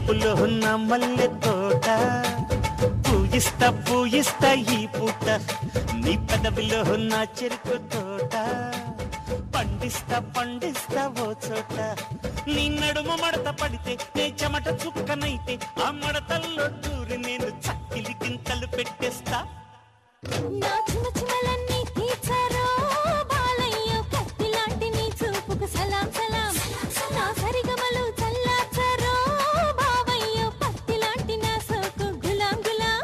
వలపులో ఉన్న మల్లె తోట పూయిస్తా పూయిస్తా ఈ పూట నీ పెదవిలో ఉన్న చెరుకు తోట పండిస్తా పండిస్తా ఓ చోట నీ నడుము మడత పడితే నే చెమట చుక్కనైతే ఆ మడతల్లో దూరి నేను చక్కిలి గింతలు పెట్టేస్తా నా చిన్న చిన్నలన్నీ తీర్చారో బాలయ్యో కత్తిలాంటి నీ చూపుకు సలాం సలాం నా సరిగమలు చల్లార్చారో బావయ్యో పత్తిలాంటి నా సోకు గులాం గులాం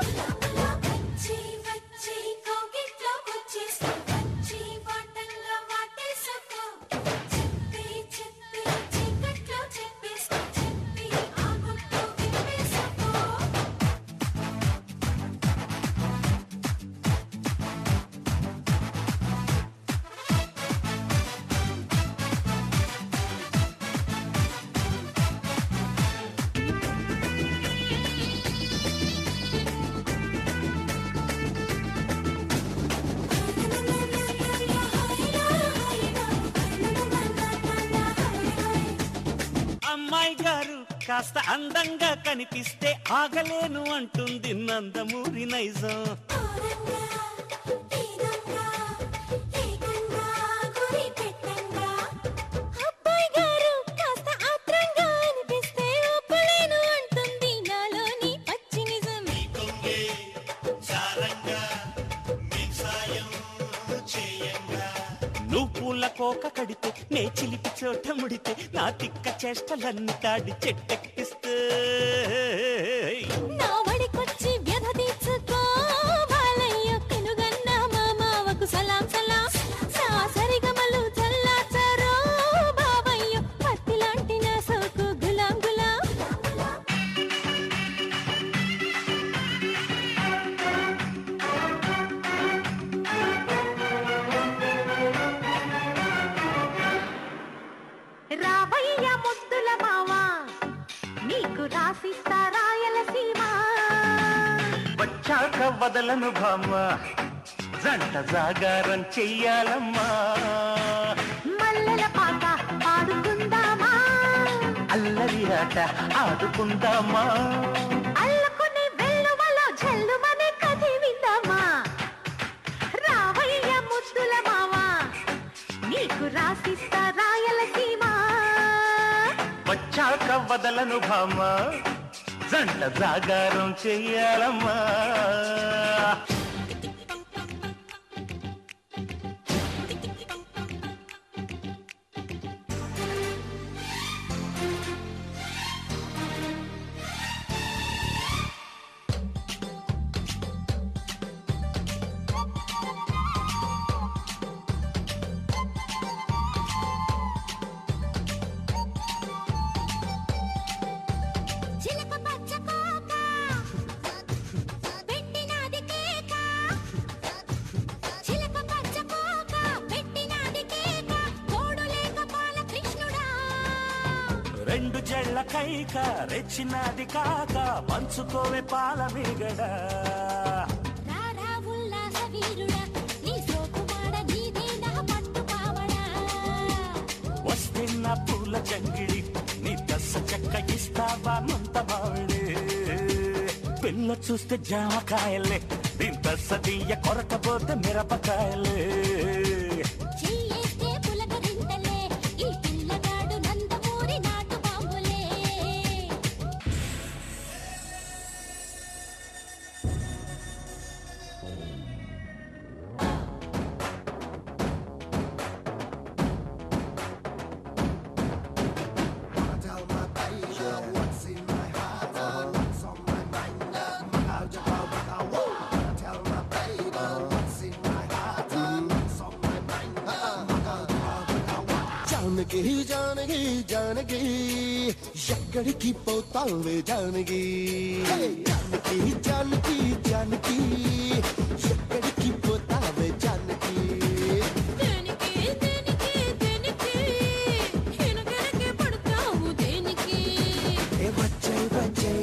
వచ్చి వచ్చి కోగిట్లో వచ్చేసి వచ్చి వాటల్లో వాటేసుకో చెప్పి చెప్పి చీకట్లో చెప్పేసి చెప్పి ఆ గుట్టు విప్పేసుకో అమ్మాయి గారు కాస్త అందంగా కనిపిస్తే ఆగలేను అంటుంది నందమూరి నైజం అబ్బాయి గారు కాస్త ఆత్రంగా అనిపిస్తే ఒప్పలేను అంటుంది నాలోని పచ్చి నిజం నువ్వు పూల కోక కడితే నే చిలిపి చోట ముడితే నా తిక్క చేష్టలన్నీ తాడి చెట్టెక్కిస్తే నా వడికొచ్చి వ్యధ తీర్చుకో బాలయ్య కనుగన్న మా మావకు సలాం సలాం నా సరిగమలు చల్లార్చారో బావయ్య పత్తిలాంటి నా సోకు గులాం గులాం రావయ్య ముద్దుల మావా నీకు రాసిస్తా రాయలసీమ వచ్చాక వదలను భామ జంట జాగారం చెయ్యాలమ్మా మల్లెల పాట పాడుకుందామా అల్లరి ఆట ఆడుకుందామా అల్లుకుని వెల్లువలో జల్లుమనే కథ విందామా రావయ్య ముద్దుల మావా నీకు రాసిస్తా రాయలసీమ వచ్చాక వదలను భామ జంట జాగారం చెయ్యాలమ్మా చిలక పచ్చ కోక పెట్టినాది కేక చిలక పచ్చ కోక పెట్టినాది కేక తోడు లేక పాల కృష్ణుడా రెండు జళ్ళ కైక రెచ్చినది కాక పంచుకోవే పాల మీగడ రారా ఉల్లాస వీరుడా నీ సోకుమాడ నీదే నా పట్టు పావడా వస్తే నా పూల జంగిడి నీ దశ చెక్క ఇస్తావా ముంత బావిడే పిల్ల చూస్తే జామకాయలే దీని దశ దియ్య కొరకపోతే మిరపకాయలే చెయ్యేస్తే పులకరింతలే ఈ పిల్లగాడు నందమూరి నాటు బాంబులే जानकी जानकी जानकी ఎక్కడికి పోతావే జానకి जानकी जानकी जानकी ఎక్కడికి పోతావే జానకి దేనికి దేనికి దేనికి హినగనకి పడతావు దేనికి ఏ వచ్చే వచ్చే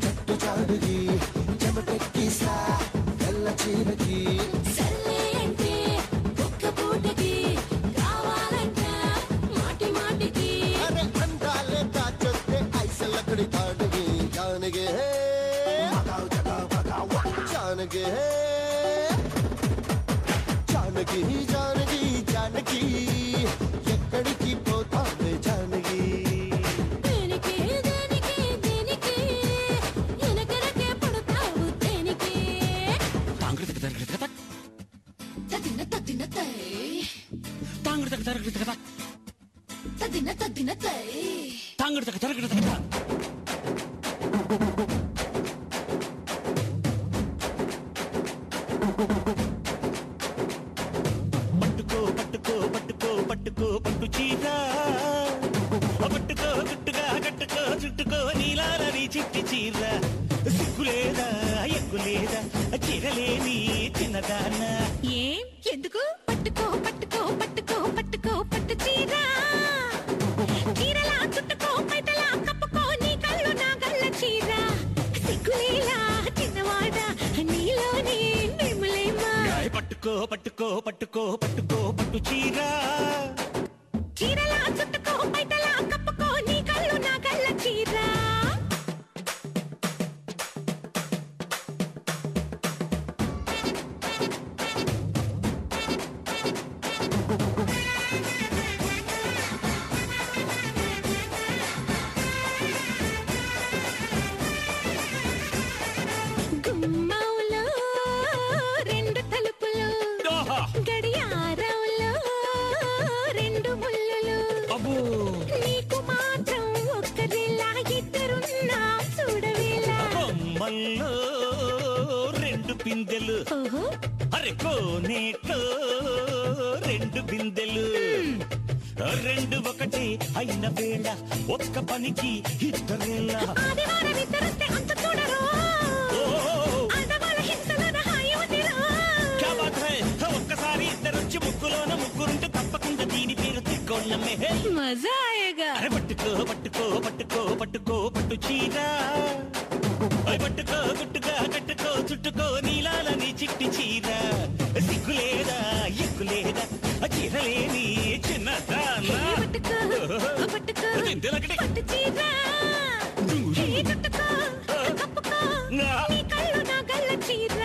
జట్టు జానకి చెమటెక్కిసా తెల్ల చీరకి సర్లే అంటే ఒక్క పూటకి కావాలంట మాటి మాటికి అరే అందాలే దాచొస్తే ఐసలక్కడి తాడకి జానకి జానకి జానకి జానకి ఎక్కడికి పోతావే జానకి దేనికి దేనికి దేనికి ఎనకరకే పడతావు దేనికి తదిన తదిన తై తదిన తదిన తై పట్టుకో పట్టుకో పట్టుకో పట్టుకో పట్టు చీర పట్టుకో గుట్టుగా కట్టుకో చుట్టుకో నీలాలని చిట్టి చీర సిగ్గులేదా ఎగ్గులేదా చీరలేని చిన్నదాన ఏం ఎందుకు పట్టుకో పట్టుకో పట్టుకో పట్టుకో పట్టు చీర చీరలా చుట్టుకో పైటలా కప్పుకో నీ కళ్ళు నా గల్ల చీర సిగ్గులేలా చిన్నవాడా నీలోని నిర్మలేమా పట్టుకో పట్టుకో పట్టుకో పట్టుకో పట్టు చీర చీరలా చుట్టుకో పైటలా కప్పుకో నీ కళ్ళు నా గల్ల చీర గుమ్మౌలో రెండు తలుపులు గడియారంలో రెండు ముళ్ళులు నీకు మాత్రం ఒక్కరిలా ఇద్దరున్నా చూడవేలా బొమ్మల్లో రెండు పిందెలు ఓహో అరే కోనేట్లో రెండు బిందెలు రెండు ఒకటే అయిన వేళ ఒక్క పనికి ఇద్దరేలా ఆదివారం ఇద్దరుంటే అంత చూడరు ఆడవాళ్ళ హింసలోన హాయి ఉందిరా క్యా బాత్ హై ఒక్కసారి ఇద్దరొచ్చి ముగ్గులోన ముగ్గురుంటే తప్పకుండా దీని పేరు తిక్కోళ్ళమే మజా ఆయగా అరే పట్టుకో పట్టుకో పట్టుకో పట్టుకో పట్టు చీర పట్టుకో గుట్టుగా కట్టుకో చుట్టుకో నీలాలని చిట్టి చీర సిగ్గులేదా ఎగ్గులేదా చీరలేని చిన్నదానా పట్టుకో పట్టుకో పట్టు చీర చుట్టుకో కప్పుకో నీ కళ్ళు నా గల్ల చీర